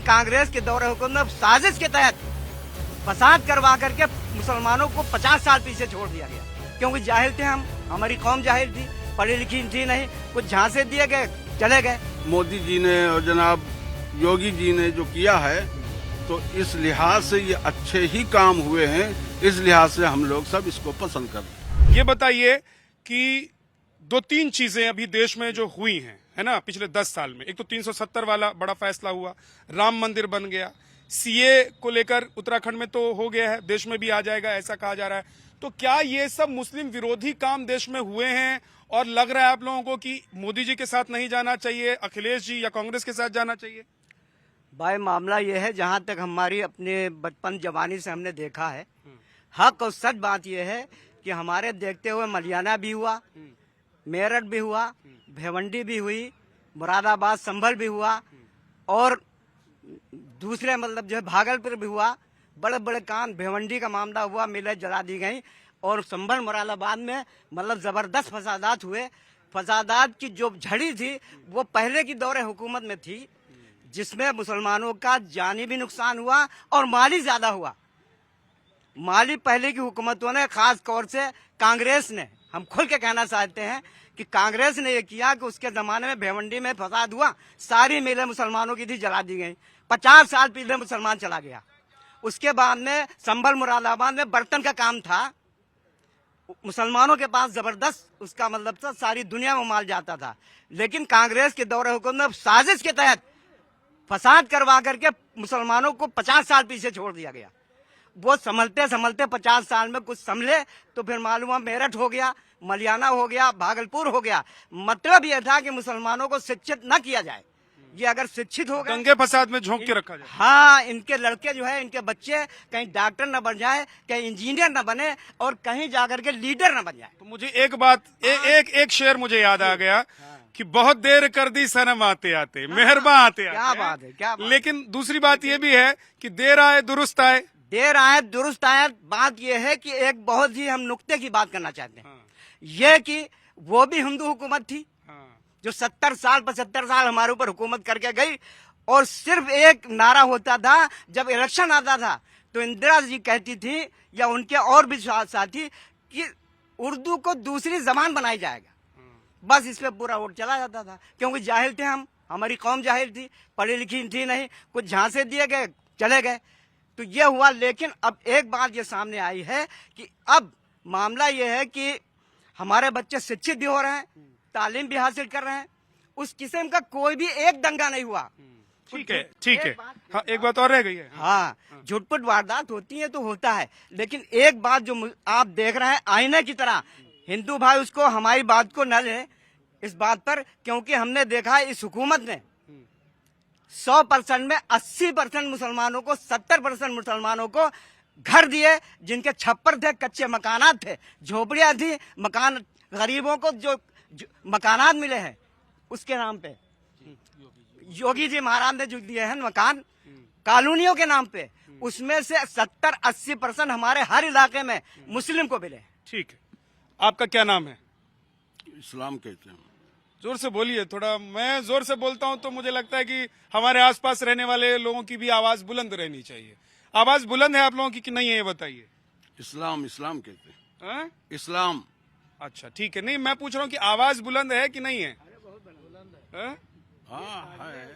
कांग्रेस के दौरे हुकूमत में साजिश के तहत फसाद करवा करके मुसलमानों को 50 साल पीछे छोड़ दिया गया, क्योंकि जाहिल थे हम, हमारी कौम जाहिल थी, पढ़ी लिखी थी नहीं, कुछ झांसे दिए गए, चले गए। मोदी जी ने और जनाब योगी जी ने जो किया है, तो इस लिहाज से ये अच्छे ही काम हुए हैं, इस लिहाज से हम लोग सब इसको पसंद करते हैं। ये बताइए कि 2-3 चीजें अभी देश में जो हुई हैं, है ना, पिछले 10 साल में। एक तो 370 वाला बड़ा फैसला हुआ, राम मंदिर बन गया, सीए को लेकर उत्तराखंड में तो हो गया है, देश में भी आ जाएगा ऐसा कहा जा रहा है। तो क्या ये सब मुस्लिम विरोधी काम देश में हुए हैं और लग रहा है आप लोगों को कि मोदी जी के साथ नहीं जाना चाहिए, अखिलेश जी या कांग्रेस के साथ जाना चाहिए? भाई मामला ये है, जहाँ तक हमारी अपने बचपन जवानी से हमने देखा है, हक और सच बात यह है कि हमारे देखते हुए मलियाना भी हुआ, मेरठ भी हुआ, भिवंडी भी हुई, मुरादाबाद संभल भी हुआ, और दूसरे मतलब जो है भागलपुर भी हुआ। बड़े बड़े कांड, भिवंडी का मामला हुआ, मिलें जला दी गई, और संभल मुरादाबाद में मतलब जबरदस्त फसादात हुए। फसादात की जो झड़ी थी वो पहले की दौरे हुकूमत में थी, जिसमें मुसलमानों का जानी भी नुकसान हुआ और माली ज्यादा हुआ। माली पहले की हुकूमतों ने, खास तौर से कांग्रेस ने, हम खुल के कहना चाहते हैं कि कांग्रेस ने ये किया कि उसके जमाने में भिवंडी में फसाद हुआ, सारी मिलें मुसलमानों की थी जला दी गई, 50 साल पहले मुसलमान चला गया। उसके बाद में संभल मुरादाबाद में बर्तन का काम था, मुसलमानों के पास जबरदस्त उसका मतलब था, सारी दुनिया में माल जाता था, लेकिन कांग्रेस के दौरे हुकूमत में साजिश के तहत फसाद करवा करके मुसलमानों को 50 साल पीछे छोड़ दिया गया। वो संभलते संभलते 50 साल में कुछ संभले तो फिर मालूम हुआ मेरठ हो गया, मलियाना हो गया, भागलपुर हो गया। मतलब यह था कि मुसलमानों को शिक्षित न किया जाए। ये अगर शिक्षित हो गए, दंगे फसाद में झोंक के रखा जाए। हाँ, इनके लड़के जो है, इनके बच्चे कहीं डॉक्टर न बन जाए, कहीं इंजीनियर न बने, और कहीं जाकर के लीडर न बन जाए। तो मुझे एक बात, एक शेर मुझे याद आ गया कि बहुत देर कर दी सनम आते आते, मेहरबान आते आते। क्या बात है, क्या बात। लेकिन दूसरी बात ये भी है कि देर आए दुरुस्त आए। देर आए दुरुस्त आए। बात यह है कि एक बहुत ही हम नुक्ते की बात करना चाहते हैं, ये कि वो भी हिंदू हुकूमत थी जो 70 साल 75 साल हमारे ऊपर हुकूमत करके गई, और सिर्फ एक नारा होता था जब इलेक्शन आता था तो इंदिरा जी कहती थी, या उनके और भी साथी, कि उर्दू को दूसरी जबान बनाई जाएगा। बस इस पे पूरा वोट चला जाता था, क्योंकि जाहिल थे हम, हमारी कौम जाहिल थी, पढ़ी लिखी थी नहीं, कुछ झांसे दिए गए, चले गए। तो ये हुआ। लेकिन अब एक बात ये सामने आई है कि अब मामला ये है कि हमारे बच्चे शिक्षित भी हो रहे हैं, तालीम भी हासिल कर रहे हैं, उस किस्म का कोई भी एक दंगा नहीं हुआ। ठीक है, ठीक है। हाँ, एक बात और रह गई है। हाँ, झुटपुट वारदात होती है तो होता है, लेकिन एक बात जो आप देख रहे हैं आईने की तरह, हिंदू भाई उसको, हमारी बात को न ले इस बात पर, क्योंकि हमने देखा है इस हुकूमत ने 100% में 80% मुसलमानों को, 70% मुसलमानों को घर दिए, जिनके छप्पर थे, कच्चे मकानात थे, झोपड़ियां थी, मकान, गरीबों को जो मकानात मिले हैं उसके नाम पे योगी जी महाराज ने जो दिए हैं मकान कॉलोनियों के नाम पे, उसमें से 70-80% हमारे हर इलाके में मुस्लिम को मिले। ठीक है, आपका क्या नाम है? इस्लाम कहते हैं। जोर से बोलिए थोड़ा। मैं जोर से बोलता हूं तो मुझे लगता है कि हमारे आसपास रहने वाले लोगों की भी आवाज बुलंद रहनी चाहिए। आवाज बुलंद है आप लोगों की कि नहीं है, ये बताइए। इस्लाम कहते हैं। हाँ? इस्लाम। अच्छा, ठीक है। नहीं, मैं पूछ रहा हूँ कि आवाज बुलंद है कि नहीं है? हाँ? हाँ है।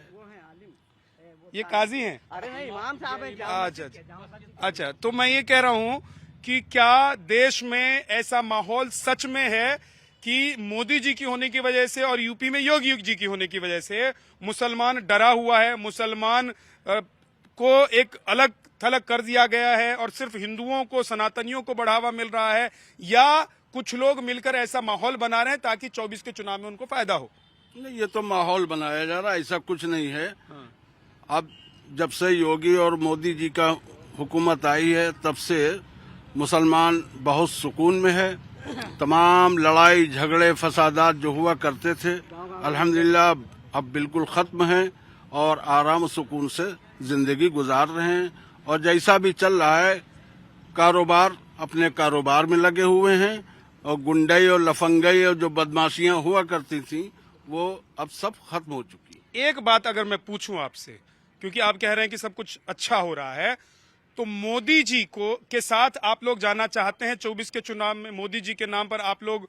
ये काजी हैं? अरे नहीं, इमाम साहब हैं। अच्छा, तो मैं ये कह रहा हूँ कि क्या देश में ऐसा माहौल सच में है कि मोदी जी की होने की वजह से और यूपी में योगी जी की होने की वजह से मुसलमान डरा हुआ है, मुसलमान को एक अलग थलग कर दिया गया है और सिर्फ हिंदुओं को, सनातनियों को बढ़ावा मिल रहा है, या कुछ लोग मिलकर ऐसा माहौल बना रहे हैं ताकि 24 के चुनाव में उनको फायदा हो? नहीं, ये तो माहौल बनाया जा रहा है, ऐसा कुछ नहीं है। अब जब से योगी और मोदी जी का हुकूमत आई है तब से मुसलमान बहुत सुकून में है। तमाम लड़ाई झगड़े फसादात जो हुआ करते थे अल्हम्दुलिल्लाह अब बिल्कुल खत्म हैं और आराम सुकून से जिंदगी गुजार रहे हैं। और जैसा भी चल रहा है, कारोबार अपने कारोबार में लगे हुए हैं, और गुंडई और लफंगई और जो बदमाशियां हुआ करती थी वो अब सब खत्म हो चुकी है। एक बात अगर मैं पूछूं आपसे क्योंकि आप कह रहे हैं कि सब कुछ अच्छा हो रहा है, तो मोदी जी को के साथ आप लोग जाना चाहते हैं 24 के चुनाव में? मोदी जी के नाम पर आप लोग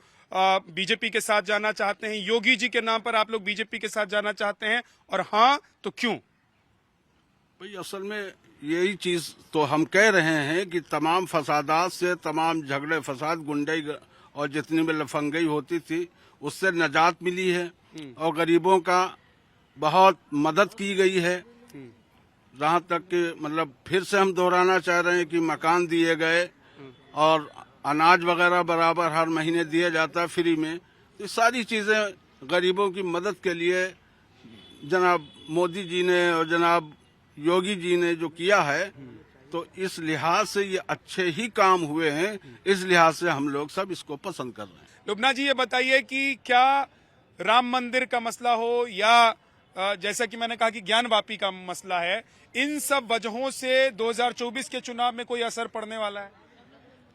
बीजेपी के साथ जाना चाहते हैं? योगी जी के नाम पर आप लोग बीजेपी के साथ जाना चाहते हैं, और हाँ तो क्यों? भाई असल में यही चीज तो हम कह रहे हैं कि तमाम फसादात से, तमाम झगड़े फसाद, गुंडई और जितनी भी लफंगई होती थी उससे निजात मिली है और गरीबों का बहुत मदद की गई है। जहाँ तक कि मतलब फिर से हम दोहराना चाह रहे हैं कि मकान दिए गए और अनाज वगैरह बराबर हर महीने दिया जाता है फ्री में। ये सारी चीजें गरीबों की मदद के लिए जनाब मोदी जी ने और जनाब योगी जी ने जो किया है, तो इस लिहाज से ये अच्छे ही काम हुए हैं। इस लिहाज से हम लोग सब इसको पसंद कर रहे हैं। लुबना जी, ये बताइए कि क्या राम मंदिर का मसला हो या जैसा कि मैंने कहा कि ज्ञानवापी का मसला है, इन सब वजहों से 2024 के चुनाव में कोई असर पड़ने वाला है?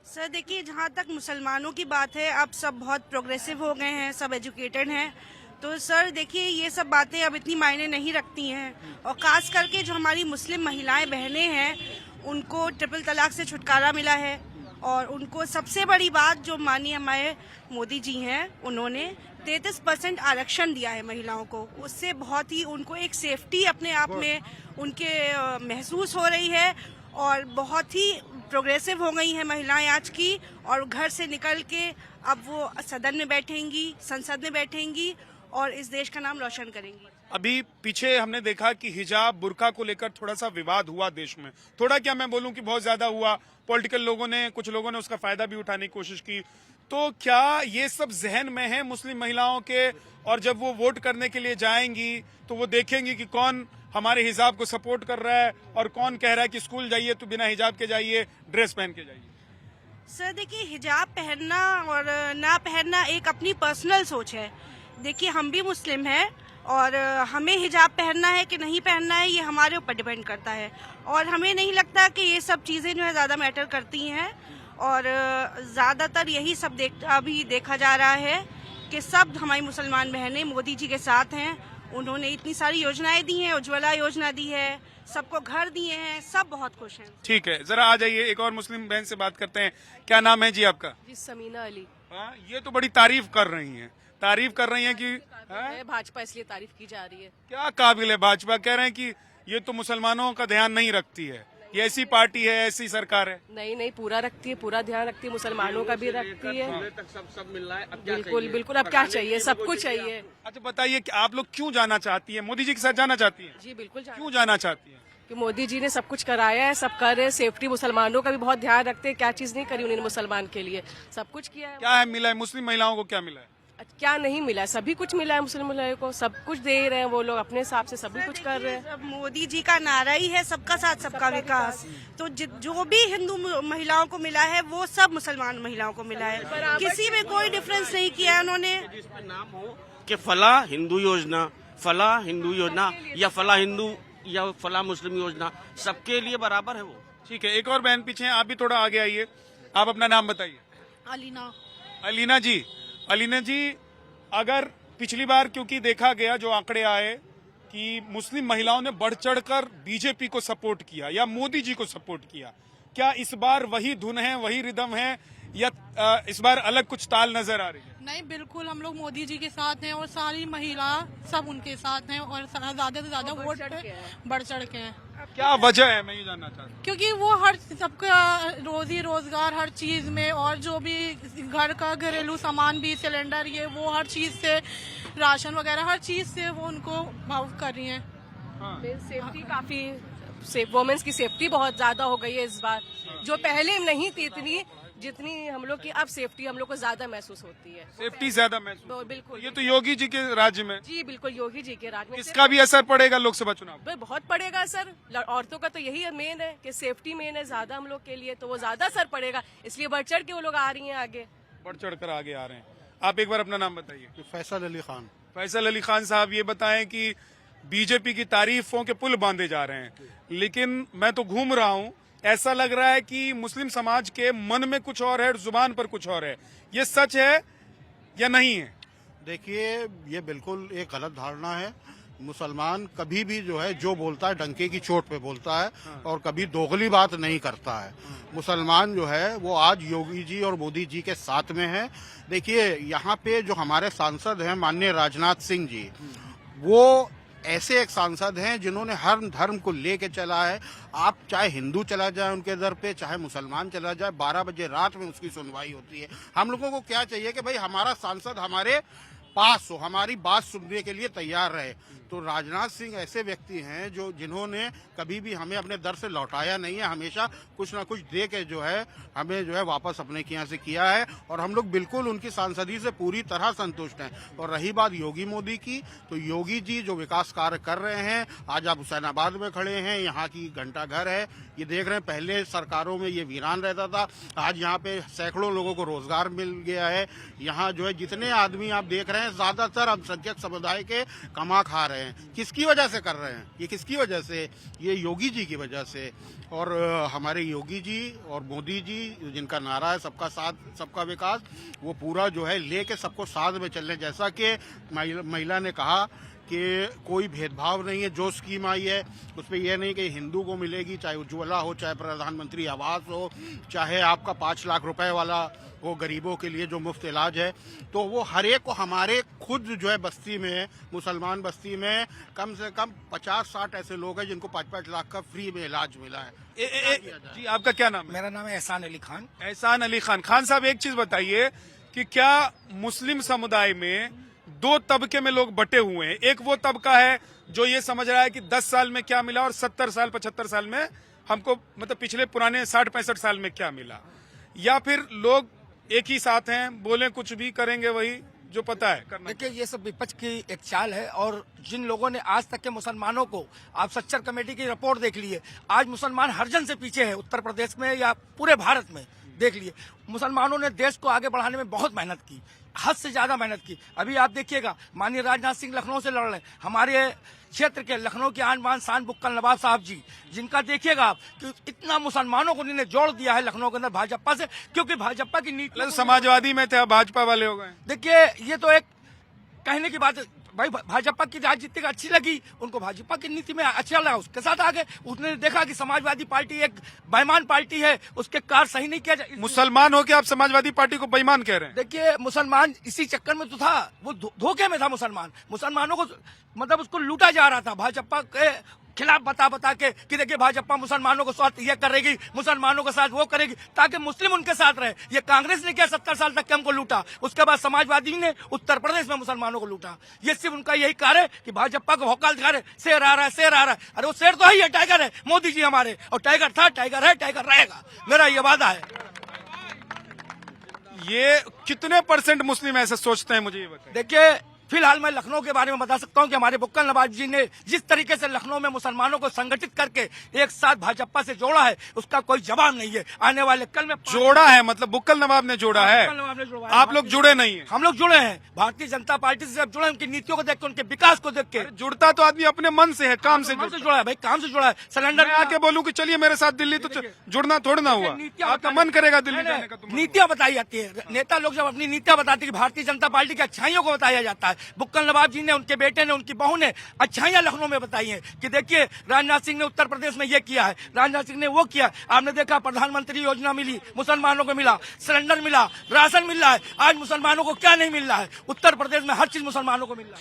सर देखिए, जहाँ तक मुसलमानों की बात है, अब सब बहुत प्रोग्रेसिव हो गए हैं, सब एजुकेटेड हैं, तो सर देखिए ये सब बातें अब इतनी मायने नहीं रखती हैं। और खास करके जो हमारी मुस्लिम महिलाएं बहनें हैं, उनको ट्रिपल तलाक से छुटकारा मिला है। और उनको सबसे बड़ी बात जो माननीय हमारे मोदी जी हैं, उन्होंने 33% आरक्षण दिया है महिलाओं को। उससे बहुत ही उनको एक सेफ्टी अपने आप में उनके महसूस हो रही है और बहुत ही प्रोग्रेसिव हो गई हैं महिलाएं आज की। और घर से निकल के अब वो सदन में बैठेंगी, संसद में बैठेंगी और इस देश का नाम रोशन करेंगी। अभी पीछे हमने देखा कि हिजाब, बुर्का को लेकर थोड़ा सा विवाद हुआ देश में। थोड़ा क्या मैं बोलूं कि बहुत ज्यादा हुआ। पॉलिटिकल लोगों ने, कुछ लोगों ने उसका फायदा भी उठाने की कोशिश की। तो क्या ये सब जहन में है मुस्लिम महिलाओं के, और जब वो वोट करने के लिए जाएंगी तो वो देखेंगी कि कौन हमारे हिजाब को सपोर्ट कर रहा है और कौन कह रहा है कि स्कूल जाइए तो बिना हिजाब के जाइए, ड्रेस पहन के जाइए? सर देखिए, हिजाब पहनना और ना पहनना एक अपनी पर्सनल सोच है। देखिए, हम भी मुस्लिम हैं और हमें हिजाब पहनना है कि नहीं पहनना है ये हमारे ऊपर डिपेंड करता है। और हमें नहीं लगता कि ये सब चीज़ें जो है ज़्यादा मैटर करती हैं। और ज़्यादातर यही सब अभी देखा जा रहा है कि सब हमारी मुसलमान बहनें मोदी जी के साथ हैं। उन्होंने इतनी सारी योजनाएं दी हैं, उज्ज्वला योजना दी है, सबको घर दिए हैं, सब बहुत खुश हैं। ठीक है, जरा आ जाइए, एक और मुस्लिम बहन से बात करते हैं। क्या नाम है जी आपका? जी, समीना अली। हाँ, ये तो बड़ी तारीफ कर रही हैं कि भाजपा इसलिए तारीफ की जा रही है। क्या काबिल है भाजपा? कह रहे हैं कि ये तो मुसलमानों का ध्यान नहीं रखती है, ये ऐसी पार्टी है, ऐसी सरकार है। नहीं, पूरा रखती है, पूरा ध्यान रखती है, मुसलमानों का भी रखती है। सब मिल रहा है। बिल्कुल, अब क्या चाहिए? सब कुछ चाहिए। अच्छा बताइए कि आप लोग क्यों जाना चाहती है? मोदी जी के साथ जाना चाहती है? जी बिल्कुल। क्यों जाना चाहती है? कि मोदी जी ने सब कुछ कराया है, सब कर रहे हैं, सेफ्टी, मुसलमानों का भी बहुत ध्यान रखते हैं। क्या चीज नहीं करी उन्होंने मुसलमान के लिए? सब कुछ किया है। क्या है मिला है मुस्लिम महिलाओं को? क्या मिला है? क्या नहीं मिला है? सभी कुछ मिला है मुस्लिम महिलाओं को, सब कुछ दे रहे हैं वो लोग, अपने हिसाब से सभी कुछ कर रहे हैं। अब मोदी जी का नारा ही है सबका साथ सबका विकास। तो जो भी हिंदू महिलाओं को मिला है वो सब मुसलमान महिलाओं को मिला है। किसी में कोई डिफरेंस नहीं किया है उन्होंने। जिसमें नाम हो कि फला हिंदू योजना, फला हिंदू योजना या फला हिंदू या फला मुस्लिम योजना, सबके लिए बराबर है वो। ठीक है, एक और बहन पीछे हैं, आप भी थोड़ा आगे आइए। आप अपना नाम बताइए। अलीना। अलीना जी, अगर पिछली बार क्योंकि देखा गया जो आंकड़े आए कि मुस्लिम महिलाओं ने बढ़ चढ़कर बीजेपी को सपोर्ट किया या मोदी जी को सपोर्ट किया, क्या इस बार वही धुन है, वही रिदम है, या इस बार अलग कुछ ताल नजर आ रही है? नहीं, बिल्कुल हम लोग मोदी जी के साथ हैं और सारी महिला सब उनके साथ हैं और ज्यादा से ज्यादा वोट पे बढ़ चढ़ के हैं। क्या वजह है, मैं ये जानना चाहता हूँ? क्योंकि वो हर सबका रोजी रोजगार हर चीज में, और जो भी घर का घरेलू सामान भी, सिलेंडर, ये वो हर चीज से, राशन वगैरह हर चीज से वो उनको भावुक कर रही हैं। सेफ्टी काफी, वुमेन्स की सेफ्टी बहुत ज्यादा हो गई है इस बार, जो पहले नहीं थी इतनी, जितनी हम लोग की अब सेफ्टी हम लोग को ज्यादा महसूस होती है। सेफ्टी ज्यादा महसूस? बिल्कुल। ये तो योगी जी के राज्य में। जी बिल्कुल, योगी जी के राज में इसका भी असर पड़ेगा लोकसभा चुनाव? बहुत पड़ेगा सर। औरतों का तो यही मेन है कि सेफ्टी मेन है ज्यादा हम लोग के लिए, तो वो ज्यादा असर पड़ेगा, इसलिए बढ़ चढ़ के वो लोग आ रही हैं आगे, बढ़ चढ़ कर आगे आ रहे हैं। आप एक बार अपना नाम बताइए। फैसल अली खान। फैसल अली खान साहब, ये बताएं कि बीजेपी की तारीफों के पुल बांधे जा रहे हैं, लेकिन मैं तो घूम रहा हूँ, ऐसा लग रहा है कि मुस्लिम समाज के मन में कुछ और है, जुबान पर कुछ और है। ये सच है या नहीं है? देखिए, ये बिल्कुल एक गलत धारणा है। मुसलमान कभी भी जो है जो बोलता है डंके की चोट पे बोलता है और कभी दोगली बात नहीं करता है। मुसलमान जो है वो आज योगी जी और मोदी जी के साथ में है। देखिए यहाँ पे जो हमारे सांसद हैं माननीय राजनाथ सिंह जी, वो ऐसे एक सांसद हैं जिन्होंने हर धर्म को लेके चला है। आप चाहे हिंदू चला जाए उनके दर पे, चाहे मुसलमान चला जाए, 12 बजे रात में उसकी सुनवाई होती है। हम लोगों को क्या चाहिए कि भाई हमारा सांसद हमारे पास हो, हमारी बात सुनने के लिए तैयार रहे। तो राजनाथ सिंह ऐसे व्यक्ति हैं जो जिन्होंने कभी भी हमें अपने दर से लौटाया नहीं है, हमेशा कुछ ना कुछ दे के जो है हमें जो है वापस अपने यहाँ से किया है और हम लोग बिल्कुल उनकी सांसदी से पूरी तरह संतुष्ट हैं। और रही बात योगी मोदी की, तो योगी जी जो विकास कार्य कर रहे हैं, आज आप हुसैनाबाद में खड़े हैं, यहाँ की घंटा घर है, ये देख रहे हैं पहले सरकारों में ये वीरान रहता था, आज यहाँ पे सैकड़ों लोगों को रोजगार मिल गया है। यहाँ जो है जितने आदमी आप देख रहे हैं ज्यादातर अल्पसंख्यक समुदाय के कमा खा रहे हैं। किसकी वजह से कर रहे हैं ये? किसकी वजह से? ये योगी जी की वजह से। और हमारे योगी जी और मोदी जी जिनका नारा है सबका साथ सबका विकास, वो पूरा जो है लेके सबको साथ में चलने। जैसा कि महिला ने कहा कि कोई भेदभाव नहीं है, जो स्कीम आई है उसमें यह नहीं कि हिंदू को मिलेगी, चाहे उज्ज्वला हो, चाहे प्रधानमंत्री आवास हो, चाहे आपका 5 लाख रुपए वाला वो गरीबों के लिए जो मुफ्त इलाज है, तो वो हर एक को हमारे खुद जो है बस्ती में, मुसलमान बस्ती में कम से कम 50-60 ऐसे लोग हैं जिनको 5-5 लाख का फ्री में इलाज मिला है। जी आपका क्या नाम है? मेरा नाम है एहसान अली खान। एहसान अली खान। खान साहब एक चीज बताइए कि क्या मुस्लिम समुदाय में 2 तबके में लोग बटे हुए हैं? एक वो तबका है जो ये समझ रहा है कि 10 साल में क्या मिला और 70 साल 75 साल में हमको मतलब पिछले पुराने 60-65 साल में क्या मिला, या फिर लोग एक ही साथ हैं, बोले कुछ भी करेंगे वही जो पता है करना। देखिए ये सब विपक्ष की एक चाल है और जिन लोगों ने आज तक के मुसलमानों को, आप सच्चर कमेटी की रिपोर्ट देख लिए, आज मुसलमान हर्जन से पीछे है उत्तर प्रदेश में या पूरे भारत में। देख लिए मुसलमानों ने देश को आगे बढ़ाने में बहुत मेहनत की, हद से ज्यादा मेहनत की। अभी आप देखिएगा माननीय राजनाथ सिंह लखनऊ से लड़ रहे हैं, हमारे क्षेत्र के लखनऊ के आन बान शान बुक्कल नवाब साहब जी, जिनका देखिएगा आप कि इतना मुसलमानों को उन्होंने जोड़ दिया है लखनऊ के अंदर भाजपा से, क्योंकि भाजपा की नीति समाजवादी में थे, भाजपा वाले हो गए। देखिए ये तो एक कहने की बात है भाई, भाजपा की राजनीति अच्छी लगी उनको, भाजपा की नीति में अच्छा लगा, उसके साथ आगे। उसने देखा कि समाजवादी पार्टी एक बेईमान पार्टी है, उसके कार्य सही नहीं किया जाए। मुसलमान हो के आप समाजवादी पार्टी को बेईमान कह रहे हैं? देखिए मुसलमान इसी चक्कर में तो था, वो धोखे में था। मुसलमानों को मतलब उसको लूटा जा रहा था भाजपा के खिलाफ बता के कि देखिए भाजपा मुसलमानों को साथ ये करेगी, मुसलमानों के साथ वो करेगी, ताकि मुस्लिम उनके साथ रहे। ये कांग्रेस ने क्या 70 साल तक हमको लूटा, उसके बाद समाजवादी ने उत्तर प्रदेश में मुसलमानों को लूटा। ये सिर्फ उनका यही कार्य है कि भाजपा को भौकाल दिखा रहे, शेर आ रहा है, शेर आ रहा है। अरे वो शेर तो ही है, टाइगर है मोदी जी हमारे, और टाइगर था, टाइगर है, टाइगर रहेगा, मेरा ये वादा है। ये कितने % मुस्लिम ऐसे सोचते हैं, मुझे ये बताइए। देखिए फिलहाल मैं लखनऊ के बारे में बता सकता हूं कि हमारे बुक्कल नवाब जी ने जिस तरीके से लखनऊ में मुसलमानों को संगठित करके एक साथ भाजपा से जोड़ा है, उसका कोई जवाब नहीं है। आने वाले कल में जोड़ा है, मतलब बुक्कल नवाब ने जोड़ा है, आप लोग जुड़े नहीं है? हम लोग जुड़े हैं, भारतीय जनता पार्टी से जुड़े हैं, उनकी नीतियों को देख के, उनके विकास को देख के। जुड़ता तो आदमी अपने मन से है, काम से जुड़ा है भाई, काम से जुड़ा है। सिलेंडर मैं आके बोलूं कि चलिए मेरे साथ दिल्ली, तो जुड़ना थोड़ा ना हुआ, आपका मन करेगा दिल्ली जाने का? नीतियां बताई जाती है, नेता लोग जब अपनी नीतियां बताते हैं, भारतीय जनता पार्टी की अच्छाइयों को बताया जाता है। बुक्कल नवाब ने, उनके बेटे ने, उनकी बहू ने अच्छाइयां लखनऊ में बताई हैं कि देखिए राजनाथ सिंह ने उत्तर प्रदेश में ये किया है, राजनाथ सिंह ने वो किया। आपने देखा प्रधानमंत्री योजना मिली, मुसलमानों को मिला, सिलेंडर मिला, राशन मिल रहा है। आज मुसलमानों को क्या नहीं मिल रहा है? उत्तर प्रदेश में हर चीज मुसलमानों को मिल रहा है।